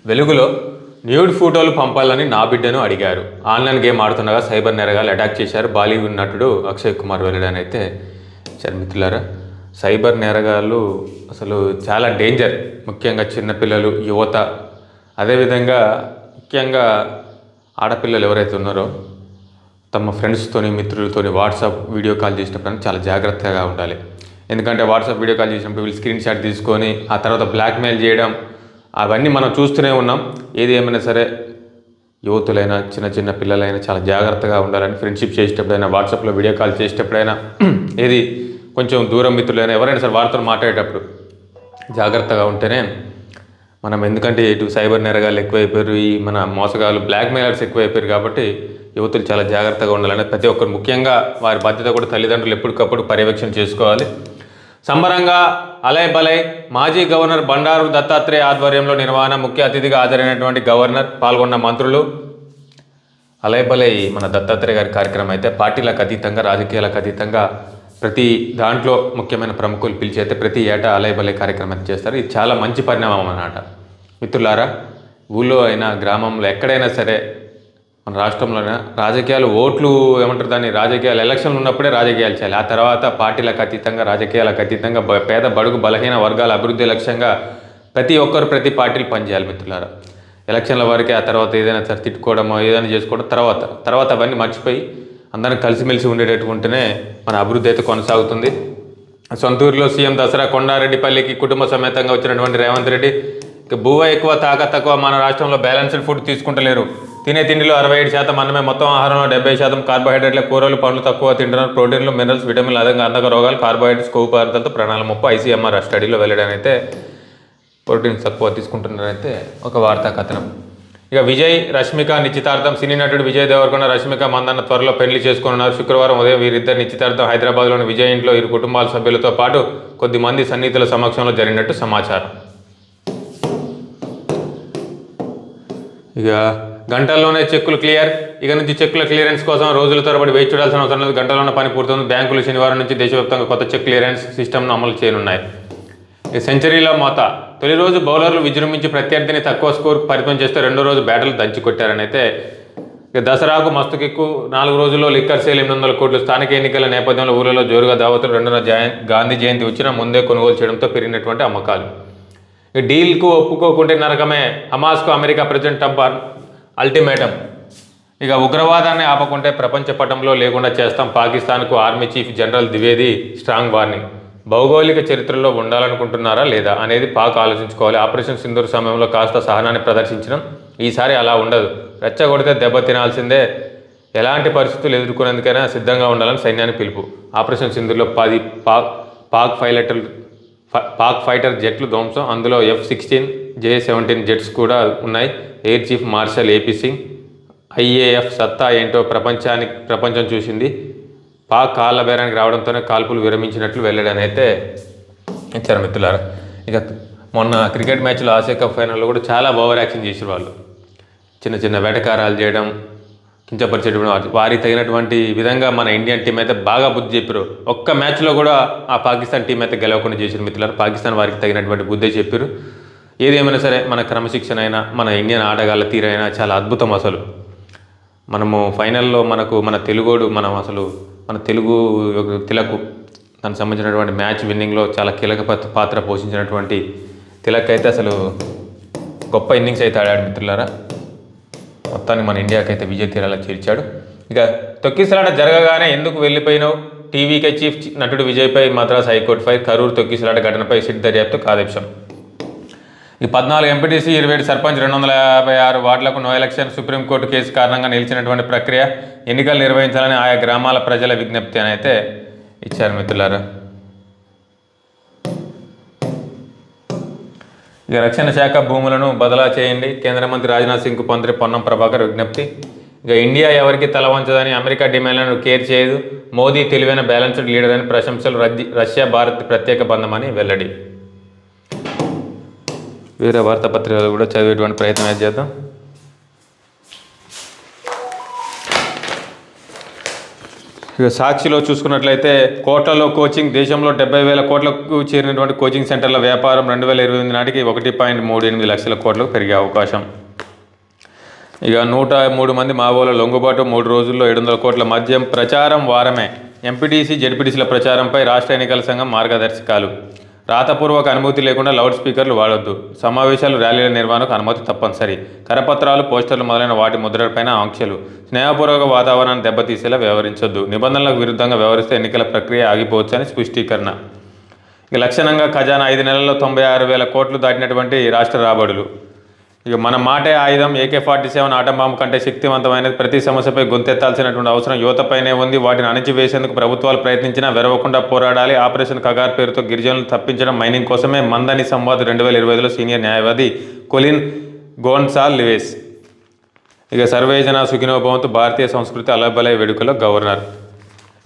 వెలుగులో న్యూడ్ ఫోటోలు పంపాలని నా బిడ్డను అడిగారు. ఆన్లైన్ గేమ్ ఆడుతుండగా సైబర్ నేరగాలు అటాక్ చేశారు. బాలీవుడ్ నటుడు అక్షయ్ కుమార్ వెల్లడని అయితే మిత్రులారా, సైబర్ నేరగాళ్ళు అసలు చాలా డేంజర్. ముఖ్యంగా చిన్నపిల్లలు, యువత, అదేవిధంగా ముఖ్యంగా ఆడపిల్లలు ఎవరైతే ఉన్నారో తమ ఫ్రెండ్స్తోని, మిత్రులతోని వాట్సాప్ వీడియో కాల్ చేసినప్పుడు చాలా జాగ్రత్తగా ఉండాలి. ఎందుకంటే వాట్సాప్ వీడియో కాల్ చేసినప్పుడు వీళ్ళు స్క్రీన్ షాట్ తీసుకొని ఆ తర్వాత బ్లాక్మెయిల్ చేయడం అవన్నీ మనం చూస్తూనే ఉన్నాం. ఏది ఏమైనా సరే యువతులైనా చిన్న పిల్లలైనా చాలా జాగ్రత్తగా ఉండాలని, ఫ్రెండ్షిప్ చేసేటప్పుడైనా, వాట్సాప్లో వీడియో కాల్ చేసేటప్పుడైనా, ఏది కొంచెం దూరం మిత్రులైనా ఎవరైనా సరే వారితో మాట్లాడేటప్పుడు జాగ్రత్తగా ఉంటేనే మనం, ఎందుకంటే ఇటు సైబర్ నేరగాళ్ళు ఎక్కువైపోయారు, ఈ మన మోసగాళ్ళు బ్లాక్మెయిలర్స్ ఎక్కువైపోయారు. కాబట్టి యువతులు చాలా జాగ్రత్తగా ఉండాలని ప్రతి ఒక్కరు, ముఖ్యంగా వారి బాధ్యత కూడా తల్లిదండ్రులు ఎప్పటికప్పుడు పర్యవేక్షణ చేసుకోవాలి. సంబరంగా అలై బలై మాజీ గవర్నర్ బండారు దత్తాత్రేయ ఆధ్వర్యంలో నిర్వహణ. ముఖ్య అతిథిగా హాజరైనటువంటి గవర్నర్, పాల్గొన్న మంత్రులు. అలై బలై మన దత్తాత్రేయ గారి కార్యక్రమం అయితే పార్టీలకు అతీతంగా, రాజకీయాలకు అతీతంగా ప్రతి దాంట్లో ముఖ్యమైన ప్రముఖులు పిలిచి అయితే ప్రతి ఏటా అలై బలై కార్యక్రమం చేస్తారు. ఇది చాలా మంచి పరిణామం అన్నమాట. మిత్రులారా, ఊళ్ళో అయినా గ్రామంలో ఎక్కడైనా సరే మన రాష్ట్రంలోనే రాజకీయాలు, ఓట్లు ఏమంటారు దాన్ని, రాజకీయాలు ఎలక్షన్లు ఉన్నప్పుడే రాజకీయాలు చేయాలి. ఆ తర్వాత పార్టీలకు అతీతంగా, రాజకీయాలకు అతీతంగా పేద బడుగు బలహీన వర్గాల అభివృద్ధి లక్ష్యంగా ప్రతి ఒక్కరు ప్రతి పార్టీలు పనిచేయాలి. మిత్రులారా, ఎలక్షన్ల వరకే, ఆ తర్వాత ఏదైనా సరే తిట్టుకోవడమో ఏదైనా చేసుకోవడం తర్వాత అవన్నీ మర్చిపోయి అందరం కలిసిమెలిసి ఉండేటట్టుకుంటేనే మన అభివృద్ధి అయితే కొనసాగుతుంది. సొంతూరులో సీఎం దసరా కొండారెడ్డిపల్లికి కుటుంబ సమేతంగా వచ్చినటువంటి రేవంత్ రెడ్డి, బువ్వ ఎక్కువ తాక తక్కువ, మన రాష్ట్రంలో బ్యాలెన్స్డ్ ఫుడ్ తీసుకుంటలేరు. తినే తిండిలో 67% అన్నమే, మొత్తం ఆహారంలో 70% కార్బోహైడ్రేట్ల, కూరలు పండ్లు తక్కువ తింటున్నారు. ప్రోటీన్లు, మినరల్స్, విటమిన్లు అదనంగా అందక రోగాలు, కార్బోహైడ్రేట్స్, కొవ్వు పదార్థాలతో ప్రాణాల ముప్పు. ICMR స్టడీలో వెళ్ళడానైతే ప్రోటీన్స్ తక్కువ తీసుకుంటున్నారైతే ఒక వార్తా కథనం. ఇక విజయ్ రష్మిక నిశ్చితార్థం. సినీ నటుడు విజయ్ దేవరకొండ, రష్మిక మందన్న త్వరలో పెళ్లి చేసుకున్నారు. శుక్రవారం ఉదయం వీరిద్దరు నిశ్చితార్థం హైదరాబాద్లోని విజయ్ ఇంట్లో ఇరు కుటుంబాల సభ్యులతో పాటు కొద్ది మంది సన్నిహితుల సమక్షంలో జరిగినట్టు సమాచారం. ఇక గంటల్లోనే చెక్కులు క్లియర్. ఇక నుంచి చెక్కుల క్లియరెన్స్ కోసం రోజుల తరబడి వేచి చూడాల్సిన అవసరం లేదు. గంటల్లోనే పని పూర్తవుతుంది. బ్యాంకులు శనివారం నుంచి దేశవ్యాప్తంగా కొత్త చెక్ క్లియరెన్స్ సిస్టమ్ను అమలు చేయనున్నాయి. సెంచరీలో మోత. తొలి రోజు బౌలర్లు విజృంభించి ప్రత్యర్థిని తక్కువ స్కోర్కు పరిమితం చేస్తే రెండో రోజు బ్యాటర్లు దంచి కొట్టారని అయితే. ఇక దసరాకు మస్తు కిక్కు. 4 రోజుల్లో లిక్కర్ సేల్ 800 కోట్లు. స్థానిక ఎన్నికల నేపథ్యంలో ఊళ్ళలో జోరుగా దావతులు. 2న గాంధీ జయంతి వచ్చినా ముందే కొనుగోలు చేయడంతో పెరిగినటువంటి అమ్మకాలు. ఇక డీల్కు ఒప్పుకోకుంటే నరకమే. హమాస్కు అమెరికా ప్రెసిడెంట్ ట్రంప్ అల్టిమేటం. ఇక ఉగ్రవాదాన్ని ఆపకుంటే ప్రపంచ పటంలో లేకుండా చేస్తాం. పాకిస్తాన్కు army chief general Dwivedi strong warning. భౌగోళిక చరిత్రలో ఉండాలనుకుంటున్నారా లేదా అనేది పాక్ ఆలోచించుకోవాలి. ఆపరేషన్ సింధూర్ సమయంలో కాస్త సహనాన్ని ప్రదర్శించడం ఈసారి అలా ఉండదు. రెచ్చగొడితే దెబ్బ తినాల్సిందే. ఎలాంటి పరిస్థితులు ఎదుర్కొనేందుకైనా సిద్ధంగా ఉండాలని సైన్యానికి పిలుపు. ఆపరేషన్ సింధూర్లో 10 పాక్ ఫైటర్ జెట్లు ధ్వంసం. అందులో F-16, J-17 జెట్స్ కూడా ఉన్నాయి. Air chief marshal AP Singh. IAF సత్తా ఏంటో ప్రపంచం చూసింది. పాక్ కాళ్ళ బేరానికి రావడంతోనే కాల్పులు విరమించినట్లు వెల్లడని అయితే ఇచ్చారు. మిత్రులారా, ఇక మొన్న క్రికెట్ మ్యాచ్లో ఆసియా కప్ ఫైనల్లో కూడా చాలా ఓవర్ యాక్షన్ చేసిన వాళ్ళు, చిన్న వేటకారాలు చేయడం, కించపరిచేటప్పుడు వారికి తగినటువంటి విధంగా మన ఇండియన్ టీం అయితే బాగా బుద్ధి చెప్పారు. ఒక్క మ్యాచ్లో కూడా ఆ పాకిస్తాన్ టీం అయితే గెలవకుండా చేసిన. మిత్రులారా, పాకిస్తాన్ వారికి తగినటువంటి బుద్ధి చెప్పారు. ఏదేమైనా సరే మన క్రమశిక్షణ అయినా, మన ఇండియన్ ఆటగాళ్ళ తీరైనా చాలా అద్భుతం. అసలు మనము ఫైనల్లో మన తెలుగోడు, మన తెలుగు తిలక్, దానికి సంబంధించినటువంటి మ్యాచ్ విన్నింగ్లో చాలా కీలక పాత్ర పోషించినటువంటి తిలక్ అయితే అసలు గొప్ప ఇన్నింగ్స్ అయితే ఆడాడు. మిత్రులారా, మొత్తానికి మన ఇండియాకి అయితే విజయ తీరాలకు చేర్చాడు. ఇక తొక్కిసలాట జరగగానే ఎందుకు వెళ్ళిపోయినావు? టీవీకే చీఫ్ నటుడు విజయ్పై మద్రాస్ హైకోర్టు ఫైర్. కరూరు తొక్కిసలాట ఘటనపై సిట్ దర్యాప్తు ఆదేశం. ఈ 14 ఎంపీటీసీ, 27 సర్పంచ్, 256 వార్డులకు నో ఎలక్షన్. సుప్రీంకోర్టు కేసు కారణంగా నిలిచినటువంటి ప్రక్రియ. ఎన్నికలు నిర్వహించాలని ఆయా గ్రామాల ప్రజల విజ్ఞప్తి అని అయితే ఇచ్చారు. మిత్రులారా, ఇక రక్షణ శాఖ భూములను బదలా చేయండి. కేంద్ర మంత్రి రాజ్నాథ్ సింగ్కు మంత్రి పొన్నం ప్రభాకర్ విజ్ఞప్తి. ఇక ఇండియా ఎవరికి తల వంచదని, అమెరికా డిమాండ్లను కేర్ చేయదు. మోదీ తెలివైన బ్యాలెన్స్డ్ లీడర్ అని ప్రశంసలు. రష్యా భారత్ ప్రత్యేక బంధమని వెల్లడి. వేరే వార్తాపత్రికలు కూడా చదివేటువంటి ప్రయత్నం చేద్దాం. ఇక సాక్షిలో చూసుకున్నట్లయితే కోట్లలో కోచింగ్, దేశంలో 70,000 కోట్లకు చేరినటువంటి కోచింగ్ సెంటర్ల వ్యాపారం 2028 నాటికి 1.38 లక్షల కోట్లకు పెరిగే అవకాశం. ఇక 103 మంది మావోల లొంగుబాటు, 3 రోజుల్లో 700 కోట్ల మద్యం ప్రచారం వారమే. ఎంపీటీసీ జెడ్పీటీసీల ప్రచారంపై రాష్ట్ర ఎన్నికల సంఘం మార్గదర్శకాలు. రాతపూర్వక అనుమతి లేకుండా లౌడ్ స్పీకర్లు వాడొద్దు. సమావేశాలు, ర్యాలీల నిర్వహణకు అనుమతి తప్పనిసరి. కరపత్రాలు, పోస్టర్లు మొదలైన వాటి ముద్రపైన ఆంక్షలు. స్నేహపూర్వక వాతావరణాన్ని దెబ్బతీసేలా వ్యవహరించొద్దు. నిబంధనలకు విరుద్ధంగా వ్యవహరిస్తే ఎన్నికల ప్రక్రియ ఆగిపోవచ్చని స్పష్టీకరణ. ఇక లక్షణంగా ఖజానా 5 నెలల్లో 96,000 కోట్లు దాటినటువంటి రాష్ట్ర రాబడులు. ఇక మన మాటే ఆయుధం. AK-47 ఆటం బాంబు కంటే శక్తివంతమైనది. ప్రతి సమస్యపై గొంతెత్తాల్సినటువంటి అవసరం యువతపైనే ఉంది. వాటిని అణిచివేసేందుకు ప్రభుత్వాలు ప్రయత్నించినా వెరవకుండా పోరాడాలి. ఆపరేషన్ కగార్ పేరుతో గిరిజనులు తప్పించడం, మైనింగ్ కోసమే మందని సంవాద్ 2025లో సీనియర్ న్యాయవాది కొలిన్ గోన్సాల్విస్. ఇక సర్వేజన సుఖినో భవంతు. భారతీయ సంస్కృతి అలబలయ వేడుకలో గవర్నర్.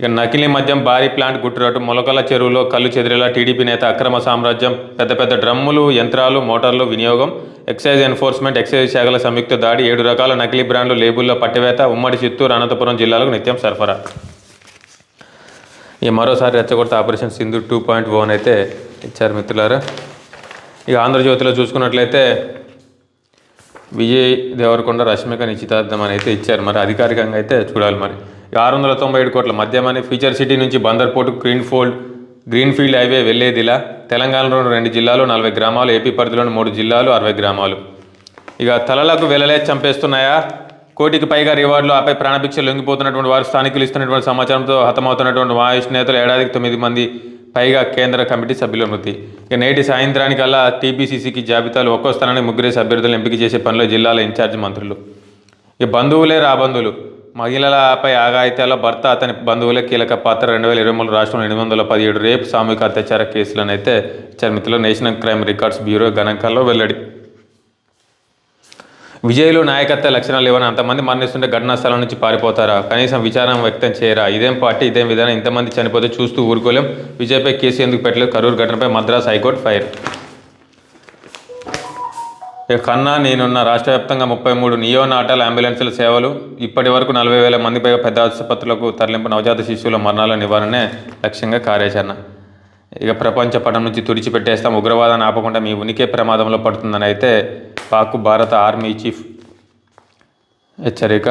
ఇక నకిలీ మద్యం భారీ ప్లాంట్ గుట్టురట్టు. మొలకల చెరువులో కళ్ళు చెదిరేలా టీడీపీ నేత అక్రమ సామ్రాజ్యం. పెద్ద పెద్ద డ్రమ్ములు, యంత్రాలు, మోటార్లు వినియోగం. ఎక్సైజ్ ఎన్ఫోర్స్మెంట్, ఎక్సైజ్ శాఖల సంయుక్త దాడి. 7 రకాల నకిలీ బ్రాండ్లు లేబుల్లో పట్టివేత. ఉమ్మడి చిత్తూరు, అనంతపురం జిల్లాలకు నిత్యం సరఫరా. ఇక మరోసారి రెచ్చగొడితే ఆపరేషన్ సింధు 2.1 అయితే ఇచ్చారు మిత్రులారా. ఇక ఆంధ్రజ్యోతిలో చూసుకున్నట్లయితే విజయ్ దేవరకొండ రష్మిక నిశ్చితార్థం అని అయితే ఇచ్చారు. మరి అధికారికంగా అయితే చూడాలి. మరి 697 కోట్ల మద్యమని. ఫ్యూచర్ సిటీ నుంచి బందర్ పోర్టు గ్రీన్ఫీల్డ్ హైవే వెళ్లేదిలా. తెలంగాణలో 2 జిల్లాలు 40 గ్రామాలు, ఏపీ పరిధిలోని 3 జిల్లాలు 60 గ్రామాలు. ఇక తలలకు వెలలే చంపేస్తున్నాయా? కోటికి పైగా రివార్డులు, ఆపై ప్రాణభిక్ష లొంగిపోతున్నటువంటి వారు స్థానికులు ఇస్తున్నటువంటి సమాచారంతో హతమవుతున్నటువంటి మావోయిస్టు నేతలు. ఏడాదికి 9 మంది పైగా కేంద్ర కమిటీ సభ్యుల మృతి. ఇక నేటి సాయంత్రానికల్లా టీపీసీసీకి జాబితాలు. ఒక్కో స్థానానికి 3 అభ్యర్థులను ఎంపిక చేసే పనిలో జిల్లాల ఇన్ఛార్జ్ మంత్రులు. ఇక బంధువులే రాబంధువులు. మహిళలపై ఆఘాయిత్యాల్లో భర్త, అతని బంధువులే కీలక పాత్ర. 2023 రాష్ట్రంలో 817 రేపు, సామూహిక అత్యాచార కేసులను అయితే ఇచ్చారు మిత్రులు. నేషనల్ క్రైమ్ రికార్డ్స్ బ్యూరో గణాంకాల్లో వెల్లడి. విజయ్లు నాయకత్వ లక్షణాలు లేవని అంతమంది మరణిస్తుంటే ఘటనా స్థలం నుంచి పారిపోతారా? కనీసం విచారం వ్యక్తం చేయరా? ఇదేం పార్టీ, ఇదేం విధానం? ఇంతమంది చనిపోతే చూస్తూ ఊరుకోలేం. విజయ్పై కేసు ఎందుకు పెట్టలేదు? కరూరు ఘటనపై మద్రాస్ హైకోర్టు ఫైర్. కన్నా నేనున్న. రాష్ట్ర వ్యాప్తంగా 33 నియోనాటల్ అంబులెన్సుల సేవలు. ఇప్పటి వరకు 40,000 మంది పైగా పెద్ద ఆసుపత్రులకు తరలింపు. నవజాత శిశువుల మరణాల నివారణే లక్ష్యంగా కార్యాచరణ. ఇక ప్రపంచ పటం నుంచి తుడిచిపెట్టేస్తాం. ఉగ్రవాదాన్ని ఆపకుండా మీ ఉనికి ప్రమాదంలో పడుతుందని అయితే పాక్ భారత ఆర్మీ చీఫ్ హెచ్చరిక.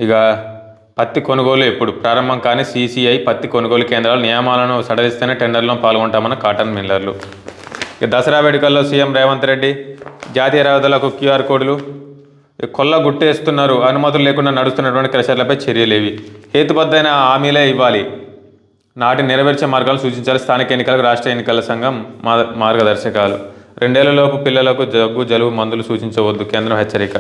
ఇక పత్తి కొనుగోలు ఎప్పుడు ప్రారంభం కానీ CCI పత్తి కొనుగోలు కేంద్రాల నియమాలను సడలిస్తేనే టెండర్లో పాల్గొంటామన్న కాటన్ మిల్లర్లు. ఇక దసరా వేడుకల్లో సీఎం రేవంత్ రెడ్డి. జాతీయ రహదారులకు QR కోడ్లు. కొల్ల గుట్టేస్తున్నారు. అనుమతులు లేకుండా నడుస్తున్నటువంటి క్రషర్లపై చర్యలేవి? హేతుబద్ధమైన హామీలే ఇవ్వాలి. నాటిని నెరవేర్చే మార్గాలను సూచించాలి. స్థానిక ఎన్నికలకు రాష్ట్ర ఎన్నికల సంఘం మార్గదర్శకాలు. 2 ఏళ్లలోపు పిల్లలకు దగ్గు, జలుబు మందులు సూచించవద్దు. కేంద్రం హెచ్చరిక.